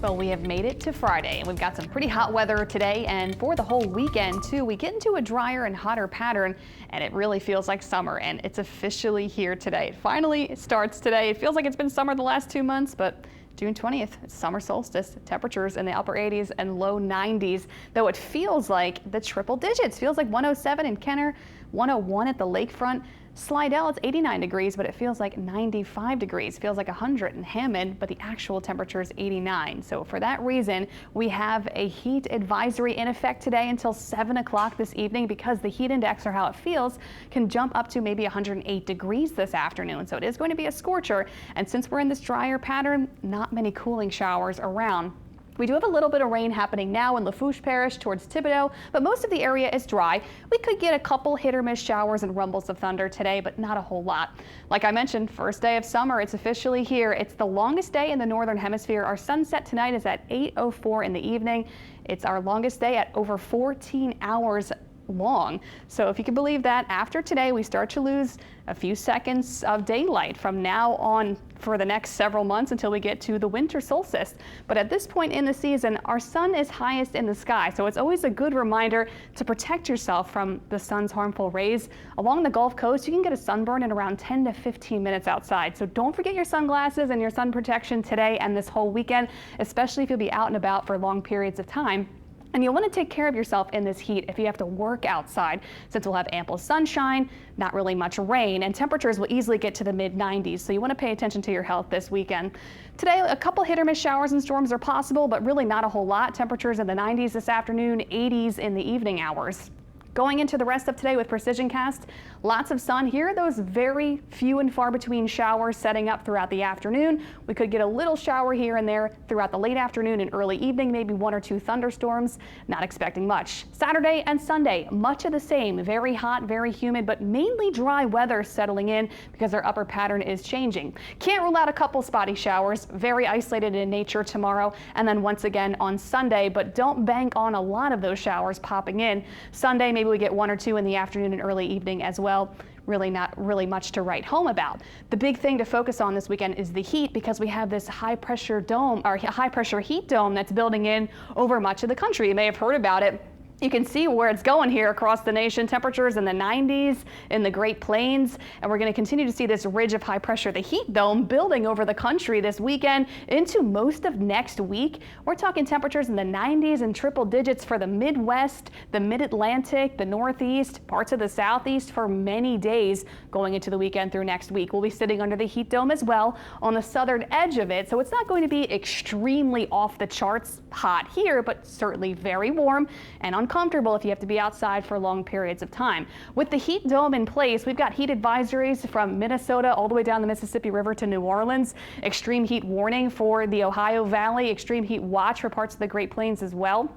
Well, we have made it to Friday and we've got some pretty hot weather today and for the whole weekend too. We get into a drier and hotter pattern and it really feels like summer, and it's officially here today. It finally starts today. It feels like it's been summer the last 2 months, but June 20th, it's summer solstice, temperatures in the upper 80s and low 90s, though it feels like the triple digits. Feels like 107 in Kenner, 101 at the lakefront. Slidell, it's 89 degrees, but it feels like 95 degrees. Feels like 100 in Hammond, but the actual temperature is 89. So for that reason, we have a heat advisory in effect today until 7 o'clock this evening, because the heat index, or how it feels, can jump up to maybe 108 degrees this afternoon. So it is going to be a scorcher. And since we're in this drier pattern, not many cooling showers around. We do have a little bit of rain happening now in Lafourche Parish towards Thibodaux, but most of the area is dry. We could get a couple hit or miss showers and rumbles of thunder today, but not a whole lot. Like I mentioned, first day of summer, it's officially here. It's the longest day in the northern hemisphere. Our sunset tonight is at 8:04 in the evening. It's our longest day at over 14 hours long. So if you can believe that, after today we start to lose a few seconds of daylight from now on for the next several months until we get to the winter solstice. But at this point in the season, our sun is highest in the sky, so it's always a good reminder to protect yourself from the sun's harmful rays. Along the Gulf Coast, you can get a sunburn in around 10 to 15 minutes outside, so don't forget your sunglasses and your sun protection today and this whole weekend, especially if you'll be out and about for long periods of time. And you'll want to take care of yourself in this heat if you have to work outside, since we'll have ample sunshine, not really much rain, and temperatures will easily get to the mid-90s. So you want to pay attention to your health this weekend. Today, a couple hit or miss showers and storms are possible, but really not a whole lot. Temperatures in the 90s this afternoon, 80s in the evening hours. Going into the rest of today with Precision Cast, lots of sun. Here are those very few and far between showers setting up throughout the afternoon. We could get a little shower here and there throughout the late afternoon and early evening, maybe 1 or 2 thunderstorms. Not expecting much. Saturday and Sunday, much of the same. Very hot, very humid, but mainly dry weather settling in because our upper pattern is changing. Can't rule out a couple spotty showers. Very isolated in nature tomorrow, and then once again on Sunday, but don't bank on a lot of those showers popping in. Sunday, maybe we get 1 or 2 in the afternoon and early evening as well. Really not really much to write home about. The big thing to focus on this weekend is the heat, because we have this high pressure dome, or high pressure heat dome, that's building in over much of the country. You may have heard about it. You can see where it's going here across the nation. Temperatures in the 90s in the Great Plains, and we're going to continue to see this ridge of high pressure, the heat dome, building over the country this weekend into most of next week. We're talking temperatures in the 90s and triple digits for the Midwest, the Mid-Atlantic, the Northeast, parts of the Southeast for many days going into the weekend through next week. We'll be sitting under the heat dome as well on the southern edge of it, so it's not going to be extremely off the charts hot here, but certainly very warm and uncomfortable if you have to be outside for long periods of time. With the heat dome in place, we've got heat advisories from Minnesota all the way down the Mississippi River to New Orleans, extreme heat warning for the Ohio Valley, extreme heat watch for parts of the Great Plains as well.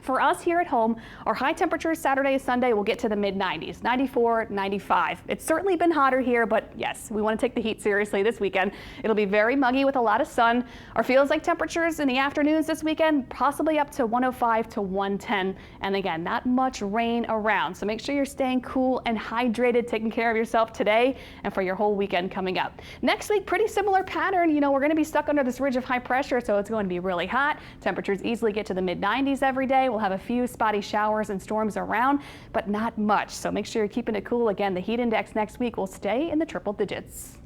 For us here at home, our high temperatures Saturday and Sunday will get to the mid-90s, 94, 95. It's certainly been hotter here, but yes, we want to take the heat seriously this weekend. It'll be very muggy with a lot of sun. Our feels like temperatures in the afternoons this weekend, possibly up to 105 to 110. And again, not much rain around. So make sure you're staying cool and hydrated, taking care of yourself today and for your whole weekend coming up. Next week, pretty similar pattern. You know, we're going to be stuck under this ridge of high pressure, so it's going to be really hot. Temperatures easily get to the mid-90s every day. We'll have a few spotty showers and storms around, but not much. So make sure you're keeping it cool. Again, the heat index next week will stay in the triple digits.